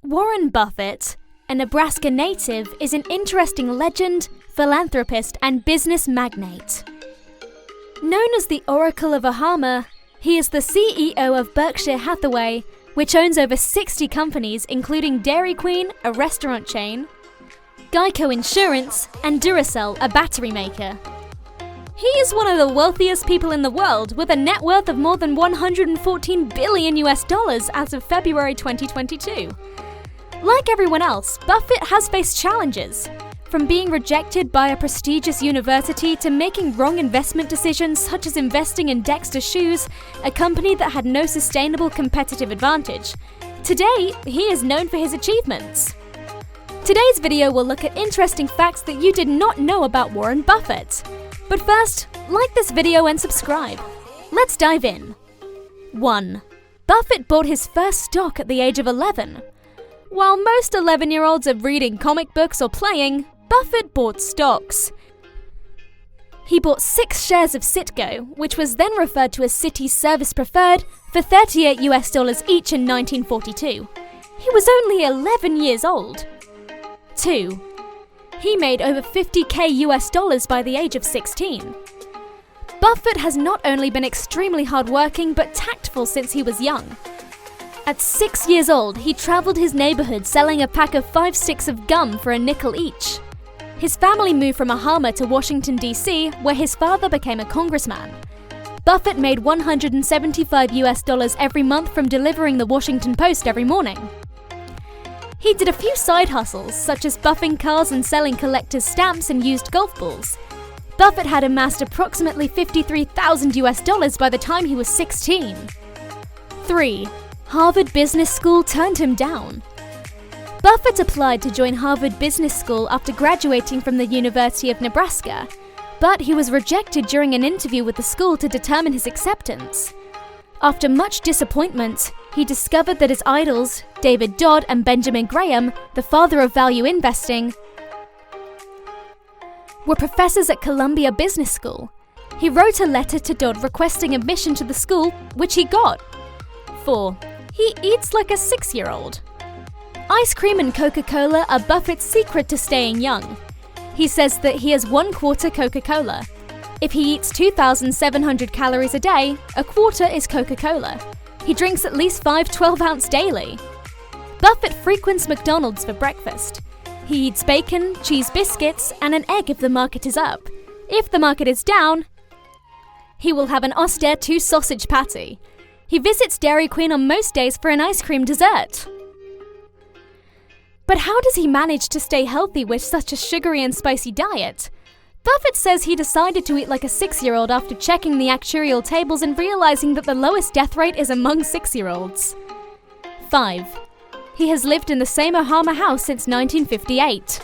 Warren Buffett, a Nebraska native, is an interesting legend, philanthropist, and business magnate. Known as the Oracle of Omaha, he is the CEO of Berkshire Hathaway, which owns over 60 companies including Dairy Queen, a restaurant chain, Geico Insurance, and Duracell, a battery maker. He is one of the wealthiest people in the world, with a net worth of more than $114 billion as of February 2022. Like everyone else, Buffett has faced challenges, from being rejected by a prestigious university to making wrong investment decisions such as investing in Dexter Shoes, a company that had no sustainable competitive advantage. Today, he is known for his achievements. Today's video will look at interesting facts that you did not know about Warren Buffett. But first, like this video and subscribe. Let's dive in. 1. Buffett bought his first stock at the age of 11. While most 11-year-olds are reading comic books or playing, Buffett bought stocks. He bought 6 shares of Citgo, which was then referred to as Citi Service Preferred, for $38 each in 1942. He was only 11 years old. 2. He made over $50,000 by the age of 16. Buffett has not only been extremely hardworking but tactful since he was young. At 6 years old, he traveled his neighborhood selling a pack of 5 sticks of gum for a nickel each. His family moved from Omaha to Washington, D.C., where his father became a congressman. Buffett made $175 every month from delivering the Washington Post every morning. He did a few side hustles, such as buffing cars and selling collector's stamps and used golf balls. Buffett had amassed approximately $53,000 by the time he was 16. 3. Harvard Business School turned him down. Buffett applied to join Harvard Business School after graduating from the University of Nebraska, but he was rejected during an interview with the school to determine his acceptance. After much disappointment, he discovered that his idols, David Dodd and Benjamin Graham, the father of value investing, were professors at Columbia Business School. He wrote a letter to Dodd requesting admission to the school, which he got. 4. He eats like a 6-year-old. Ice cream and Coca-Cola are Buffett's secret to staying young. He says that he has 1/4 Coca-Cola. If he eats 2,700 calories a day, a quarter is Coca-Cola. He drinks at least 5 12-ounce daily. Buffett frequents McDonald's for breakfast. He eats bacon, cheese biscuits, and an egg if the market is up. If the market is down, he will have an austere 2-sausage patty. He visits Dairy Queen on most days for an ice cream dessert. But how does he manage to stay healthy with such a sugary and spicy diet? Buffett says he decided to eat like a 6-year-old after checking the actuarial tables and realizing that the lowest death rate is among 6-year-olds. 5. He has lived in the same Omaha house since 1958.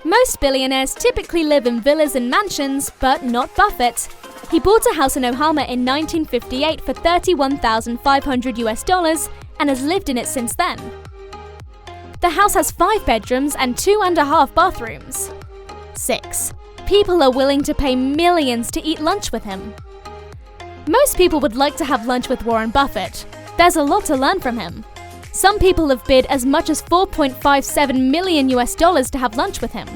Most billionaires typically live in villas and mansions, but not Buffett. He bought a house in Omaha in 1958 for $31,500 and has lived in it since then. The house has 5 bedrooms and 2.5 bathrooms. 6. People are willing to pay millions to eat lunch with him. Most people would like to have lunch with Warren Buffett. There's a lot to learn from him. Some people have bid as much as $4.57 million to have lunch with him.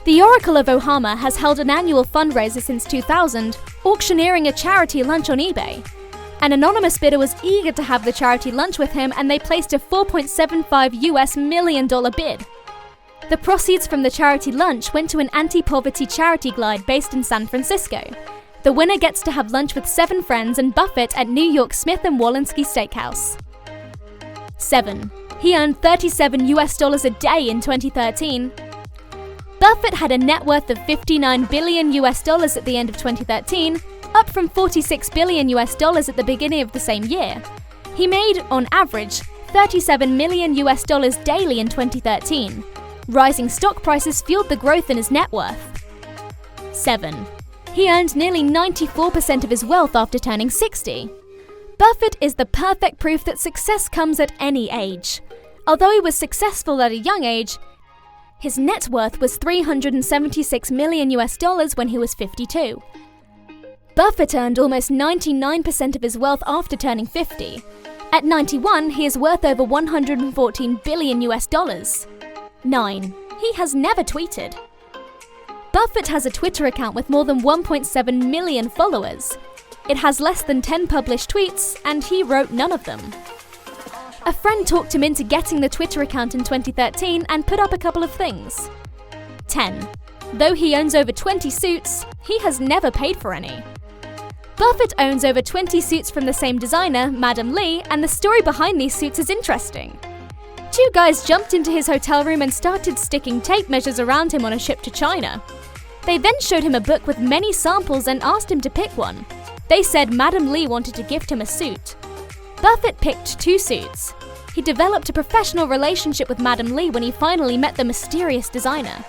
The Oracle of Omaha has held an annual fundraiser since 2000, auctioneering a charity lunch on eBay. An anonymous bidder was eager to have the charity lunch with him, and they placed a $4.75 million bid. The proceeds from the charity lunch went to an anti-poverty charity glide based in San Francisco. The winner gets to have lunch with 7 friends and Buffett at New York Smith & Wollensky Steakhouse. 7. He earned $37 a day in 2013. Buffett had a net worth of $59 billion at the end of 2013, up from $46 billion at the beginning of the same year. He made, on average, $37 million daily in 2013. Rising stock prices fueled the growth in his net worth. 7. He earned nearly 94% of his wealth after turning 60. Buffett is the perfect proof that success comes at any age. Although he was successful at a young age, his net worth was $376 million when he was 52. Buffett earned almost 99% of his wealth after turning 50. At 91, he is worth over $114 billion US. 9. He has never tweeted. Buffett has a Twitter account with more than 1.7 million followers. It has less than 10 published tweets, and he wrote none of them. A friend talked him into getting the Twitter account in 2013 and put up a couple of things. 10. Though he owns over 20 suits, he has never paid for any. Buffett owns over 20 suits from the same designer, Madam Lee, and the story behind these suits is interesting. Two guys jumped into his hotel room and started sticking tape measures around him on a ship to China. They then showed him a book with many samples and asked him to pick one. They said Madam Lee wanted to gift him a suit. Buffett picked 2 suits. He developed a professional relationship with Madam Lee when he finally met the mysterious designer.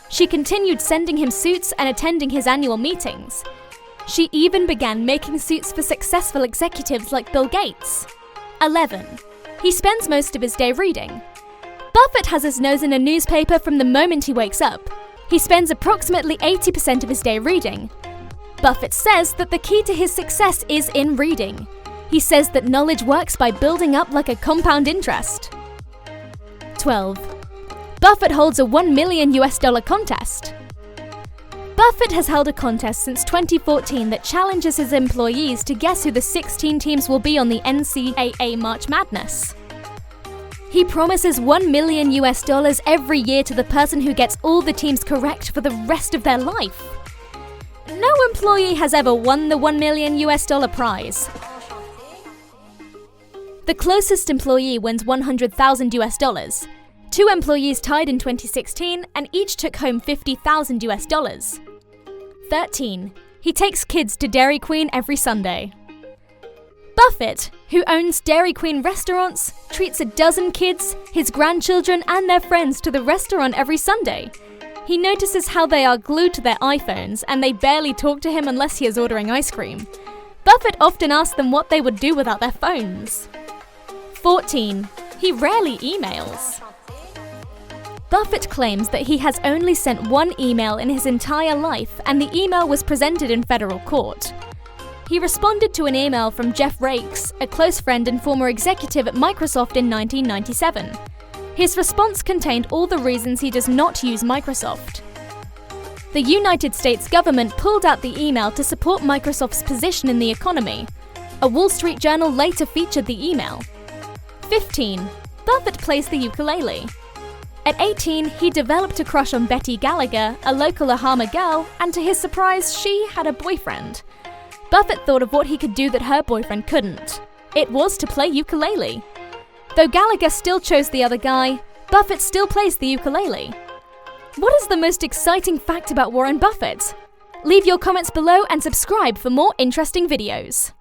She continued sending him suits and attending his annual meetings. She even began making suits for successful executives like Bill Gates. 11. He spends most of his day reading. Buffett has his nose in a newspaper from the moment he wakes up. He spends approximately 80% of his day reading. Buffett says that the key to his success is in reading. He says that knowledge works by building up like a compound interest. 12. Buffett holds a $1 million contest. Buffett has held a contest since 2014 that challenges his employees to guess who the 16 teams will be on the NCAA March Madness. He promises $1 million every year to the person who gets all the teams correct for the rest of their life. No employee has ever won the $1 million prize. The closest employee wins $100,000. 2 employees tied in 2016 and each took home $50,000. 13. He takes kids to Dairy Queen every Sunday. Buffett, who owns Dairy Queen restaurants, treats a dozen kids, his grandchildren, and their friends to the restaurant every Sunday. He notices how they are glued to their iPhones and they barely talk to him unless he is ordering ice cream. Buffett often asks them what they would do without their phones. 14. He rarely emails. Buffett claims that he has only sent 1 email in his entire life, and the email was presented in federal court. He responded to an email from Jeff Rakes, a close friend and former executive at Microsoft in 1997. His response contained all the reasons he does not use Microsoft. The United States government pulled out the email to support Microsoft's position in the economy. A Wall Street Journal later featured the email. 15. Buffett plays the ukulele. At 18, he developed a crush on Betty Gallagher, a local Omaha girl, and to his surprise, she had a boyfriend. Buffett thought of what he could do that her boyfriend couldn't. It was to play ukulele. Though Gallagher still chose the other guy, Buffett still plays the ukulele. What is the most exciting fact about Warren Buffett? Leave your comments below and subscribe for more interesting videos.